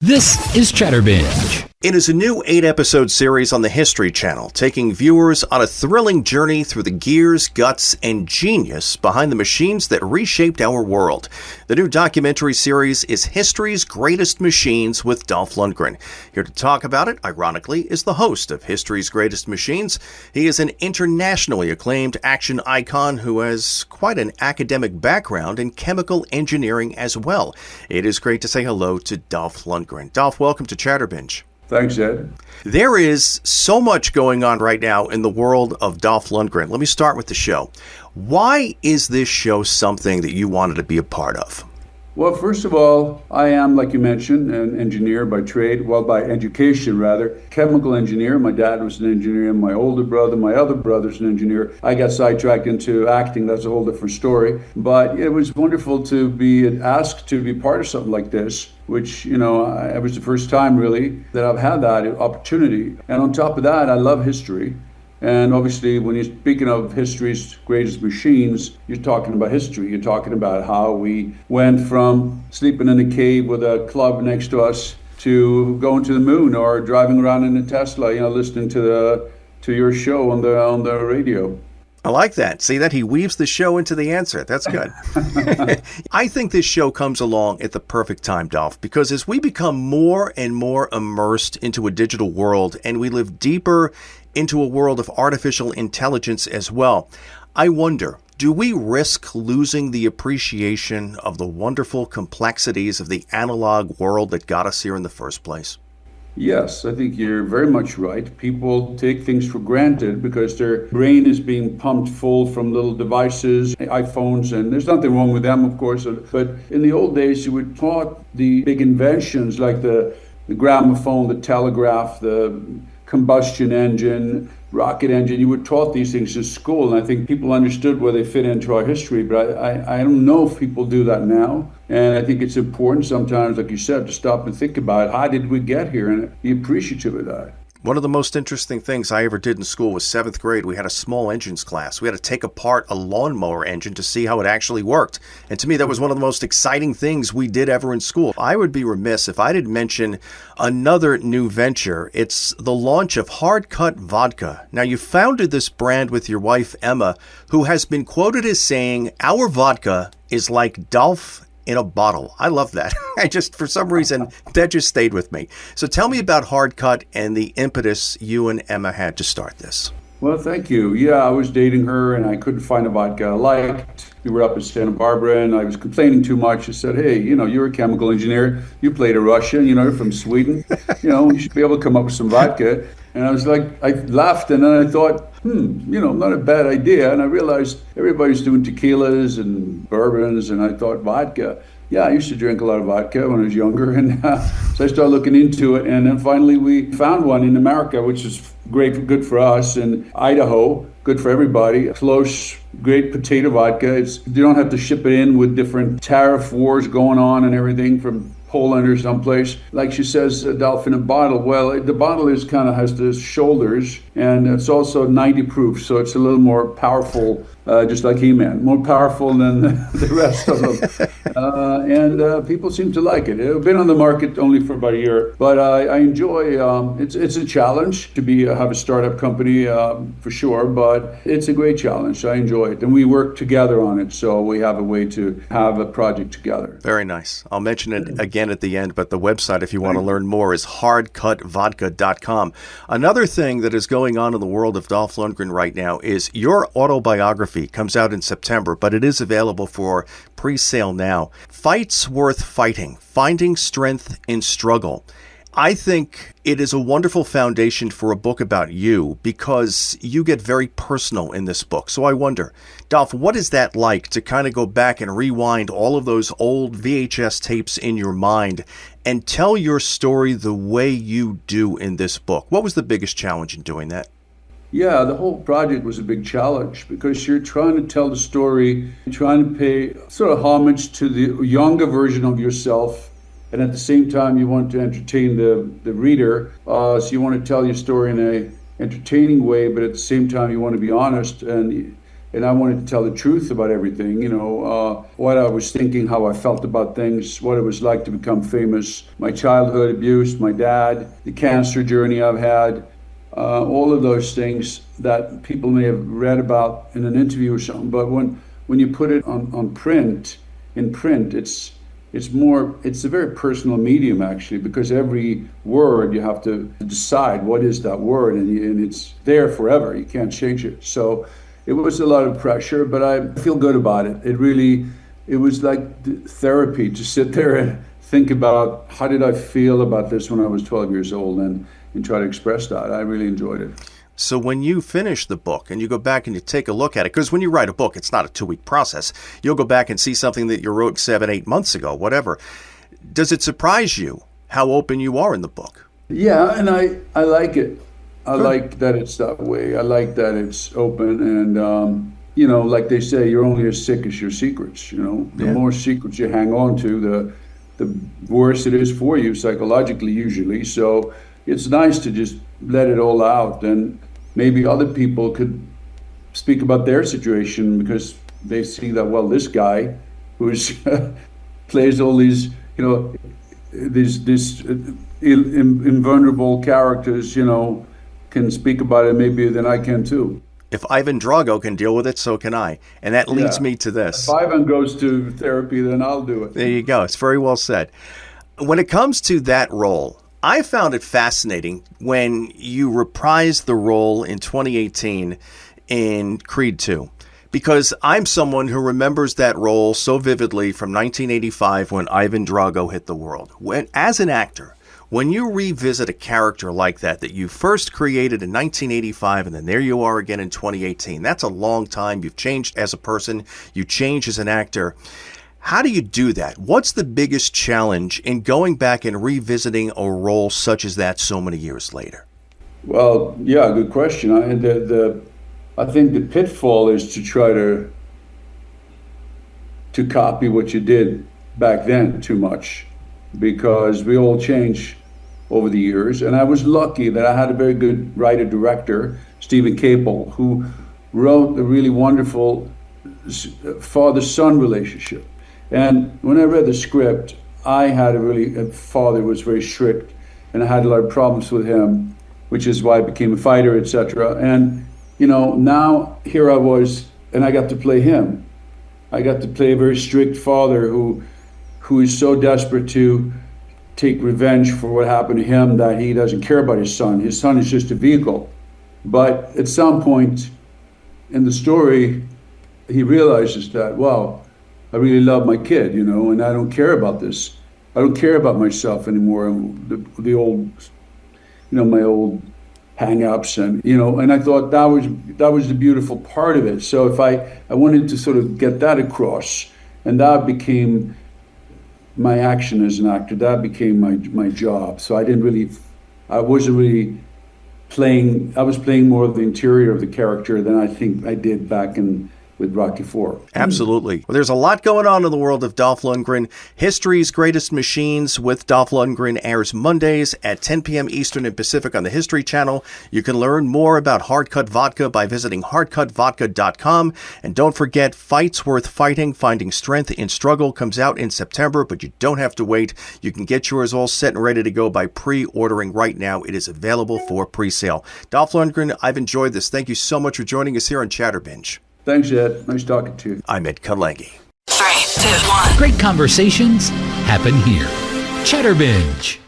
This is Chatterbinge. It is a new 8-episode series on the History Channel, taking viewers on a thrilling journey through the gears, guts, and genius behind the machines that reshaped our world. The new documentary series is History's Greatest Machines with Dolph Lundgren. Here to talk about it, ironically, is the host of History's Greatest Machines. He is an internationally acclaimed action icon who has quite an academic background in chemical engineering as well. It is great to say hello to Dolph Lundgren. Dolph, welcome to Chatterbinge. Thanks, Ed. There is so much going on right now in the world of Dolph Lundgren. Let me start with the show. Why is this show something that you wanted to be a part of? Well, first of all, I am, like you mentioned, an engineer by trade, by education rather, chemical engineer. My dad was an engineer, and my older brother, my other brother's an engineer. I got sidetracked into acting. That's a whole different story. But it was wonderful to be asked to be part of something like this, which, it was the first time really that I've had that opportunity. And on top of that, I love history. And obviously, when you're speaking of history's greatest machines, you're talking about history. You're talking about how we went from sleeping in a cave with a club next to us to going to the moon or driving around in a Tesla, listening to your show on the radio. I like that. See that? He weaves the show into the answer. That's good. I think this show comes along at the perfect time, Dolph, because as we become more and more immersed into a digital world and we live deeper into a world of artificial intelligence as well, I wonder, do we risk losing the appreciation of the wonderful complexities of the analog world that got us here in the first place? Yes, I think you're very much right. People take things for granted because their brain is being pumped full from little devices, iPhones, and there's nothing wrong with them, of course. But in the old days, you were taught the big inventions like the gramophone, the telegraph, the combustion engine, rocket engine. You were taught these things in school, and I think people understood where they fit into our history, but I don't know if people do that now. And I think it's important sometimes, like you said, to stop and think about how did we get here and be appreciative of that. One of the most interesting things I ever did in school was 7th grade. We had a small engines class. We had to take apart a lawnmower engine to see how it actually worked. And to me, that was one of the most exciting things we did ever in school. I would be remiss if I didn't mention another new venture. It's the launch of Hard Cut Vodka. Now, you founded this brand with your wife, Emma, who has been quoted as saying, "Our vodka is like Dolph in a bottle." I love that. For some reason, that just stayed with me. So tell me about Hard Cut and the impetus you and Emma had to start this. Well, thank you. Yeah, I was dating her and I couldn't find a vodka I liked. We were up in Santa Barbara and I was complaining too much. I said, "Hey, you're a chemical engineer. You played a Russian, you're from Sweden. You should be able to come up with some vodka." And I was like, I laughed and then I thought, not a bad idea. And I realized everybody's doing tequilas and bourbons and I thought vodka. Yeah, I used to drink a lot of vodka when I was younger. And so I started looking into it. And then finally we found one in America, which is good for us. In Idaho, good for everybody. Close, great potato vodka. You don't have to ship it in with different tariff wars going on and everything from Poland or someplace. Like she says, Dolph in a bottle. Well, the bottle has the shoulders, and it's also 90 proof, so it's a little more powerful, just like He-Man, more powerful than the rest of them. And people seem to like it. It's been on the market only for about a year, but I enjoy. It's a challenge to have a startup company for sure, but it's a great challenge. I enjoy it, and we work together on it, so we have a way to have a project together. Very nice. I'll mention it again at the end, but the website, if you want to learn more, is hardcutvodka.com. Another thing that is going on in the world of Dolph Lundgren right now is your autobiography comes out in September, but it is available for pre-sale now. Fights Worth Fighting, Finding Strength in Struggle. I think it is a wonderful foundation for a book about you because you get very personal in this book. So I wonder, Dolph, what is that like to kind of go back and rewind all of those old VHS tapes in your mind and tell your story the way you do in this book? What was the biggest challenge in doing that? Yeah, the whole project was a big challenge because you're trying to tell the story, you're trying to pay sort of homage to the younger version of yourself. And at the same time, you want to entertain the reader. So you want to tell your story in a entertaining way, but at the same time, you want to be honest. And and I wanted to tell the truth about everything, what I was thinking, how I felt about things, what it was like to become famous, my childhood abuse, my dad, the cancer journey I've had, all of those things that people may have read about in an interview or something. But when you put it in print, it's a very personal medium, actually, because every word you have to decide what is that word, and it's there forever. You can't change it. So it was a lot of pressure, but I feel good about it. It was like therapy to sit there and think about how did I feel about this when I was 12 years old and try to express that. I really enjoyed it. So when you finish the book and you go back and you take a look at it, because when you write a book, it's not a 2-week process. You'll go back and see something that you wrote 7, 8 months ago, whatever. Does it surprise you how open you are in the book? Yeah, and I like it. I like that it's that way. I like that it's open, and like they say, you're only as sick as your secrets. The more secrets you hang on to, the worse it is for you psychologically, usually. So it's nice to just let it all out, and maybe other people could speak about their situation because they see that, well, this guy who's plays all these, these invulnerable characters, can speak about it maybe then I can too. If Ivan Drago can deal with it, so can I. And that leads me to this. If Ivan goes to therapy, then I'll do it. There you go. It's very well said. When it comes to that role, I found it fascinating when you reprised the role in 2018 in Creed 2, because I'm someone who remembers that role so vividly from 1985 when Ivan Drago hit the world. As an actor, when you revisit a character like that you first created in 1985 and then there you are again in 2018, that's a long time. You've changed as a person. You change as an actor. How do you do that? What's the biggest challenge in going back and revisiting a role such as that so many years later? Well, yeah, good question. I think the pitfall is to try to copy what you did back then too much, because we all change over the years. And I was lucky that I had a very good writer-director, Stephen Capel, who wrote a really wonderful father-son relationship. And when I read the script, I had a father who was very strict, and I had a lot of problems with him, which is why I became a fighter, etc. And, now here I was, and I got to play him. I got to play a very strict father who is so desperate to take revenge for what happened to him that he doesn't care about his son. His son is just a vehicle. But at some point in the story, he realizes that, wow, I really love my kid, and I don't care about this. I don't care about myself anymore. The old, my old hang-ups, and I thought that was the beautiful part of it. So if I wanted to sort of get that across, and that became my action as an actor, that became my job. So I wasn't really playing, I was playing more of the interior of the character than I think I did back with Rocky IV. Absolutely. Well, there's a lot going on in the world of Dolph Lundgren. History's Greatest Machines with Dolph Lundgren airs Mondays at 10 p.m. Eastern and Pacific on the History Channel. You can learn more about Hard Cut Vodka by visiting hardcutvodka.com. And don't forget, Fights Worth Fighting, Finding Strength in Struggle comes out in September, but you don't have to wait. You can get yours all set and ready to go by pre-ordering right now. It is available for pre-sale. Dolph Lundgren, I've enjoyed this. Thank you so much for joining us here on Chatterbinge. Thanks, Ed. Nice talking to you. I'm Ed Kalegi. 3, 2, 1. Great conversations happen here. Chatterbinge.